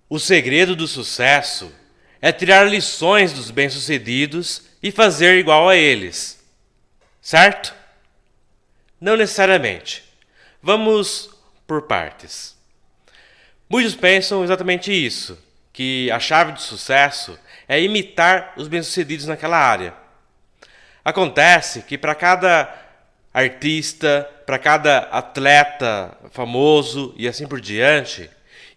O segredo do sucesso é tirar lições dos bem-sucedidos e fazer igual a eles. Certo? Não necessariamente. Vamos por partes. Muitos pensam exatamente isso, que a chave do sucesso é imitar os bem-sucedidos naquela área. Acontece que para cada artista, para cada atleta famoso e assim por diante,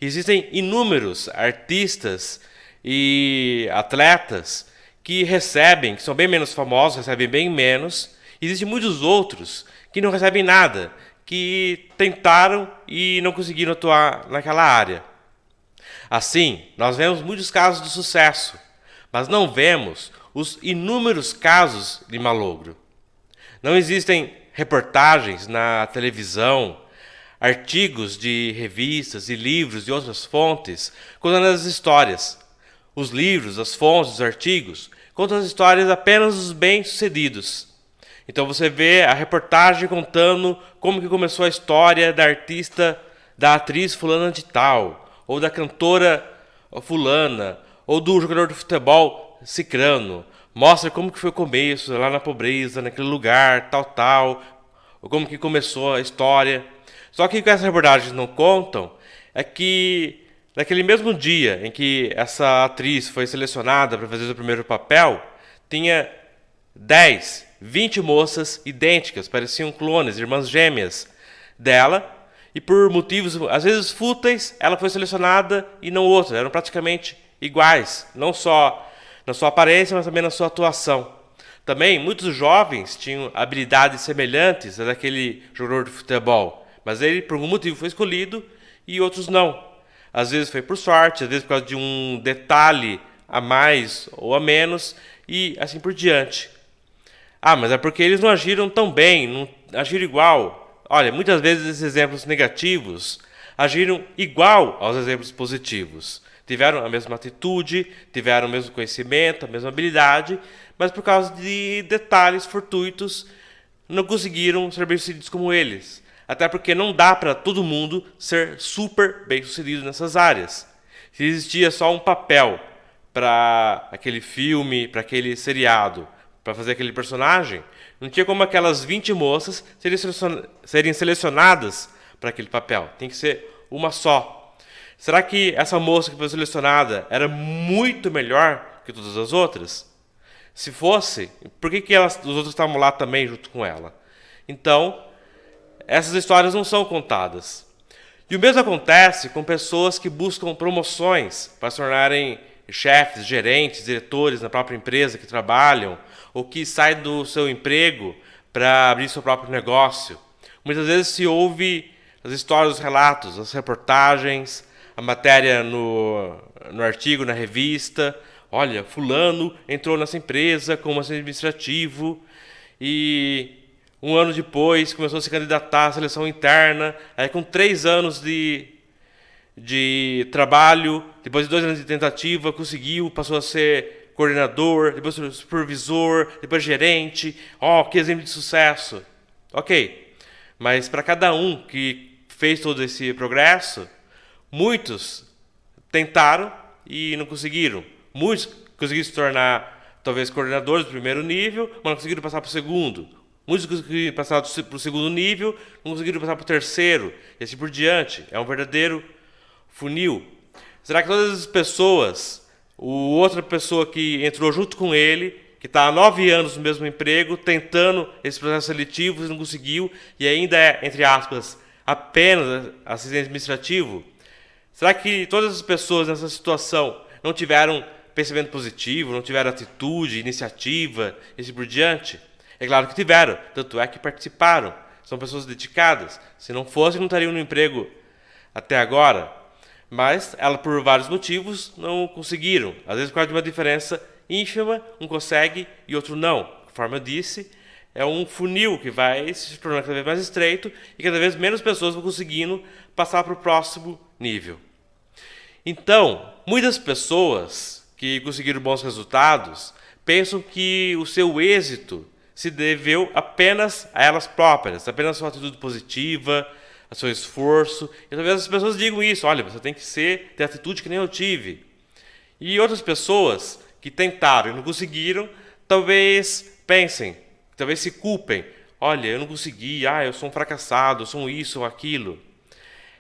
existem inúmeros artistas e atletas que recebem, que são bem menos famosos, recebem bem menos. Existem muitos outros que não recebem nada, que tentaram e não conseguiram atuar naquela área. Assim, nós vemos muitos casos de sucesso, mas não vemos os inúmeros casos de malogro. Não existem reportagens na televisão, artigos de revistas e livros de outras fontes contando as histórias. Os livros, as fontes, os artigos contam as histórias apenas dos bem-sucedidos. Então você vê a reportagem contando como que começou a história da artista, da atriz fulana de tal, ou da cantora fulana, ou do jogador de futebol cicrano. Mostra como que foi o começo, lá na pobreza, naquele lugar, tal, ou como que começou a história. Só que o que essas reportagens não contam é que naquele mesmo dia em que essa atriz foi selecionada para fazer o primeiro papel, tinha 10, 20 moças idênticas, pareciam clones, irmãs gêmeas dela, e por motivos às vezes fúteis, ela foi selecionada e não outra, eram praticamente iguais, não só na sua aparência, mas também na sua atuação. Também muitos jovens tinham habilidades semelhantes a daquele jogador de futebol, mas ele por algum motivo foi escolhido e outros não. Às vezes foi por sorte, às vezes por causa de um detalhe a mais ou a menos, e assim por diante. Ah, mas é porque eles não agiram tão bem, não agiram igual. Olha, muitas vezes esses exemplos negativos agiram igual aos exemplos positivos. Tiveram a mesma atitude, tiveram o mesmo conhecimento, a mesma habilidade, mas por causa de detalhes fortuitos não conseguiram ser bem-sucedidos como eles. Até porque não dá para todo mundo ser super bem-sucedido nessas áreas. Se existia só um papel para aquele filme, para aquele seriado, para fazer aquele personagem, não tinha como aquelas 20 moças serem selecionadas para aquele papel. Tem que ser uma só. Será que essa moça que foi selecionada era muito melhor que todas as outras? Se fosse, por que os outros estavam lá também junto com ela? Então, essas histórias não são contadas. E o mesmo acontece com pessoas que buscam promoções para se tornarem chefes, gerentes, diretores na própria empresa que trabalham, ou que saem do seu emprego para abrir seu próprio negócio. Muitas vezes se ouve as histórias, os relatos, as reportagens, a matéria no artigo, na revista. Olha, fulano entrou nessa empresa como administrativo e um ano depois começou a se candidatar à seleção interna. Aí com 3 anos de trabalho, depois de 2 anos de tentativa, conseguiu, passou a ser coordenador, depois supervisor, depois gerente. Que exemplo de sucesso. Ok, mas para cada um que fez todo esse progresso, muitos tentaram e não conseguiram. Muitos conseguiram se tornar, talvez, coordenadores do primeiro nível, mas não conseguiram passar para o segundo. Muitos conseguiram passar para o segundo nível, não conseguiram passar para o terceiro, e assim por diante. É um verdadeiro funil. Será que todas as pessoas, outra pessoa que entrou junto com ele, que está há 9 anos no mesmo emprego, tentando esse processo seletivo e não conseguiu, e ainda é, entre aspas, apenas assistente administrativo? Será que todas as pessoas nessa situação não tiveram pensamento positivo, não tiveram atitude, iniciativa, e assim por diante? É claro que tiveram, tanto é que participaram. São pessoas dedicadas. Se não fossem, não estariam no emprego até agora. Mas ela, por vários motivos, não conseguiram. Às vezes por causa de uma diferença ínfima, um consegue e outro não. Conforme eu disse, é um funil que vai se tornando cada vez mais estreito e cada vez menos pessoas vão conseguindo passar para o próximo nível. Então, muitas pessoas que conseguiram bons resultados pensam que o seu êxito se deveu apenas a elas próprias, apenas a sua atitude positiva, ao seu esforço. E talvez as pessoas digam isso, olha, você tem que ter atitude que nem eu tive. E outras pessoas que tentaram e não conseguiram, talvez pensem, talvez se culpem. Olha, eu não consegui, eu sou um fracassado, eu sou um isso ou aquilo.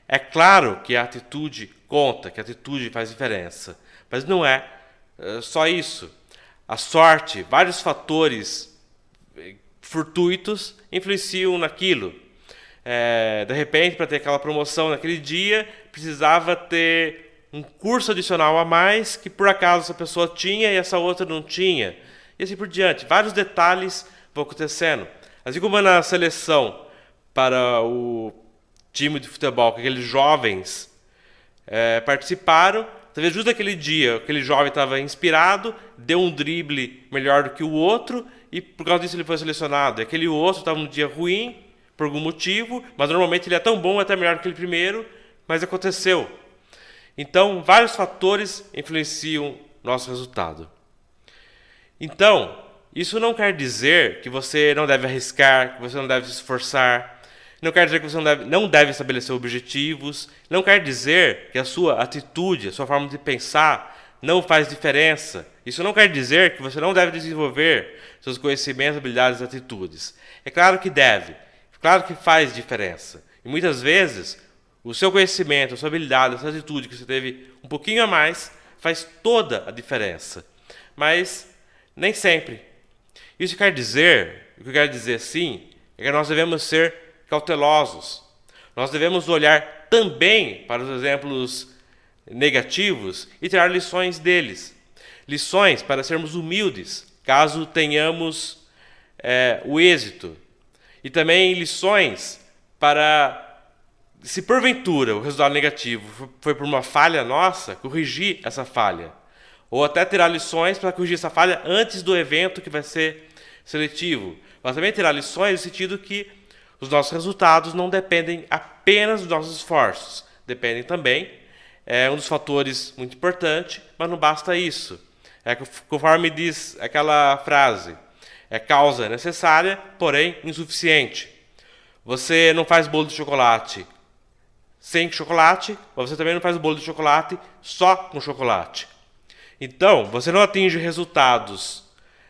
É claro que a atitude conta, que a atitude faz diferença. Mas não é só isso. A sorte, vários fatores fortuitos influenciam naquilo. De repente, para ter aquela promoção naquele dia, precisava ter um curso adicional a mais que por acaso essa pessoa tinha e essa outra não tinha. E assim por diante. Vários detalhes vão acontecendo. Assim como na seleção para o time de futebol, que aqueles jovens participaram, talvez justo naquele dia, aquele jovem estava inspirado, deu um drible melhor do que o outro, e por causa disso ele foi selecionado. Aquele outro estava num dia ruim, por algum motivo, mas normalmente ele é tão bom, até melhor que aquele primeiro, mas aconteceu. Então, vários fatores influenciam nosso resultado. Então, isso não quer dizer que você não deve arriscar, que você não deve se esforçar, não quer dizer que você não deve estabelecer objetivos, não quer dizer que a sua atitude, a sua forma de pensar não faz diferença. Isso não quer dizer que você não deve desenvolver seus conhecimentos, habilidades e atitudes. É claro que deve, é claro que faz diferença. E muitas vezes, o seu conhecimento, a sua habilidade, a sua atitude que você teve um pouquinho a mais, faz toda a diferença. Mas nem sempre. Isso quer dizer, o que eu quero dizer sim, é que nós devemos ser cautelosos. Nós devemos olhar também para os exemplos negativos e tirar lições deles. Lições para sermos humildes, caso tenhamos o êxito. E também lições para, se porventura o resultado negativo foi por uma falha nossa, corrigir essa falha. Ou até tirar lições para corrigir essa falha antes do evento que vai ser seletivo. Mas também tirar lições no sentido que os nossos resultados não dependem apenas dos nossos esforços. Dependem também, um dos fatores muito importante, mas não basta isso. Conforme diz aquela frase, causa necessária, porém insuficiente. Você não faz bolo de chocolate sem chocolate, mas você também não faz o bolo de chocolate só com chocolate. Então, você não atinge resultados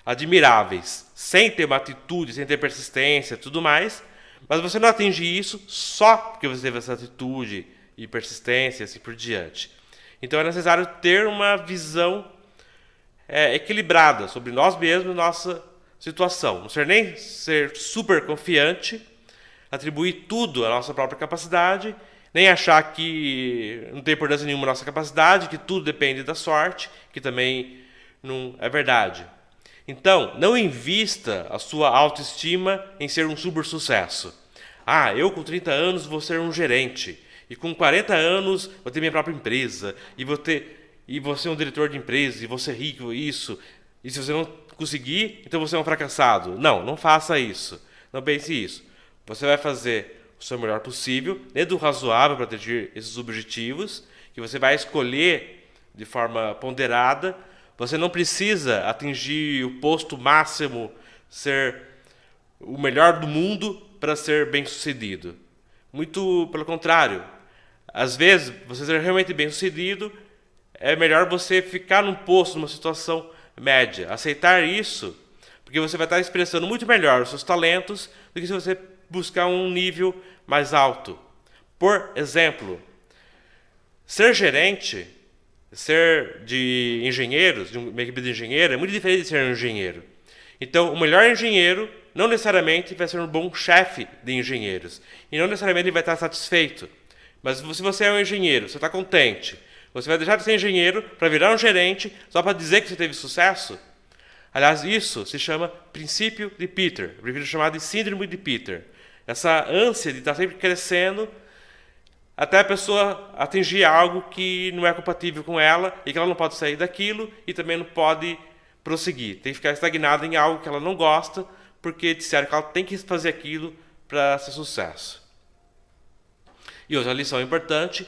admiráveis sem ter uma atitude, sem ter persistência e tudo mais, mas você não atinge isso só porque você teve essa atitude e persistência e assim por diante. Então é necessário ter uma visão equilibrada sobre nós mesmos e nossa situação. Não ser super confiante, atribuir tudo à nossa própria capacidade, nem achar que não tem importância nenhuma a nossa capacidade, que tudo depende da sorte, que também não é verdade. Então, não invista a sua autoestima em ser um super sucesso. Eu com 30 anos vou ser um gerente, e com 40 anos vou ter minha própria empresa, e vou ser um diretor de empresa, e vou ser rico, isso. E se você não conseguir, então você é um fracassado. Não faça isso. Não pense isso. Você vai fazer o seu melhor possível, dentro do razoável para atingir esses objetivos, que você vai escolher de forma ponderada. Você não precisa atingir o posto máximo, ser o melhor do mundo para ser bem-sucedido. Muito pelo contrário. Às vezes, você ser realmente bem-sucedido, é melhor você ficar num posto, numa situação média. Aceitar isso, porque você vai estar expressando muito melhor os seus talentos do que se você buscar um nível mais alto. Por exemplo, ser gerente, ser de engenheiros, de uma equipe de engenheiro, é muito diferente de ser um engenheiro. Então, o melhor engenheiro não necessariamente vai ser um bom chefe de engenheiros. E não necessariamente ele vai estar satisfeito. Mas se você é um engenheiro, você está contente, você vai deixar de ser engenheiro para virar um gerente só para dizer que você teve sucesso? Aliás, isso se chama princípio de Peter. Eu prefiro chamar de síndrome de Peter. Essa ânsia de estar sempre crescendo até a pessoa atingir algo que não é compatível com ela e que ela não pode sair daquilo e também não pode prosseguir. Tem que ficar estagnada em algo que ela não gosta porque disseram que ela tem que fazer aquilo para ser sucesso. E outra lição importante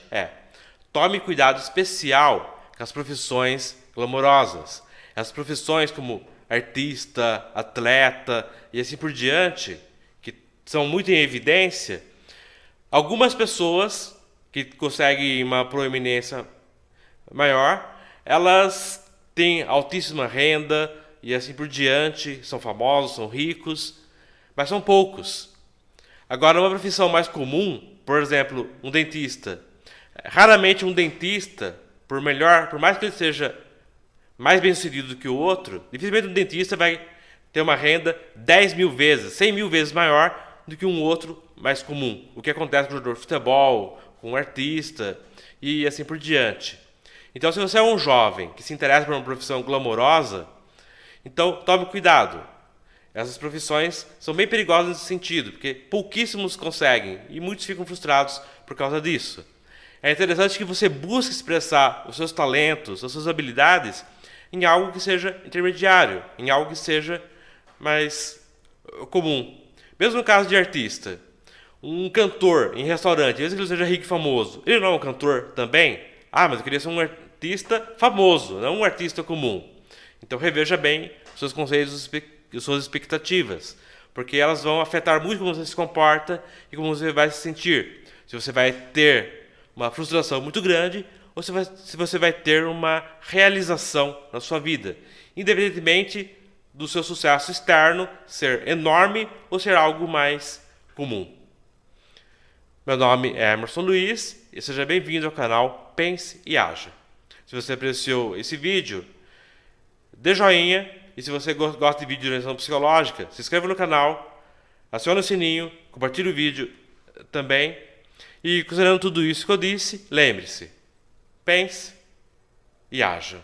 tome cuidado especial com as profissões glamourosas. As profissões como artista, atleta e assim por diante, que são muito em evidência, Algumas pessoas que conseguem uma proeminência maior, elas têm altíssima renda e assim por diante, são famosos, são ricos, mas são poucos. Agora, uma profissão mais comum, por exemplo, um dentista. Raramente um dentista, por mais que ele seja mais bem-sucedido do que o outro, dificilmente um dentista vai ter uma renda 10 mil vezes, 100 mil vezes maior do que um outro mais comum. O que acontece com o jogador de futebol, com um artista e assim por diante. Então, se você é um jovem que se interessa por uma profissão glamourosa, então tome cuidado. Essas profissões são bem perigosas nesse sentido, porque pouquíssimos conseguem e muitos ficam frustrados por causa disso. É interessante que você busque expressar os seus talentos, as suas habilidades em algo que seja intermediário, em algo que seja mais comum. Mesmo no caso de artista, um cantor em restaurante, mesmo que ele seja rico e famoso, ele não é um cantor também? Ah, mas eu queria ser um artista famoso, não um artista comum. Então reveja bem os seus conceitos e suas expectativas, porque elas vão afetar muito como você se comporta e como você vai se sentir. Se você vai ter uma frustração muito grande ou se você vai ter uma realização na sua vida, independentemente do seu sucesso externo ser enorme ou ser algo mais comum. Meu nome é Emerson Luiz e seja bem-vindo ao canal Pense e Haja. Se você apreciou esse vídeo, dê joinha, e se você gosta de vídeo de orientação psicológica, se inscreva no canal, acione o sininho, compartilhe o vídeo também. E considerando tudo isso que eu disse, lembre-se, pense e haja.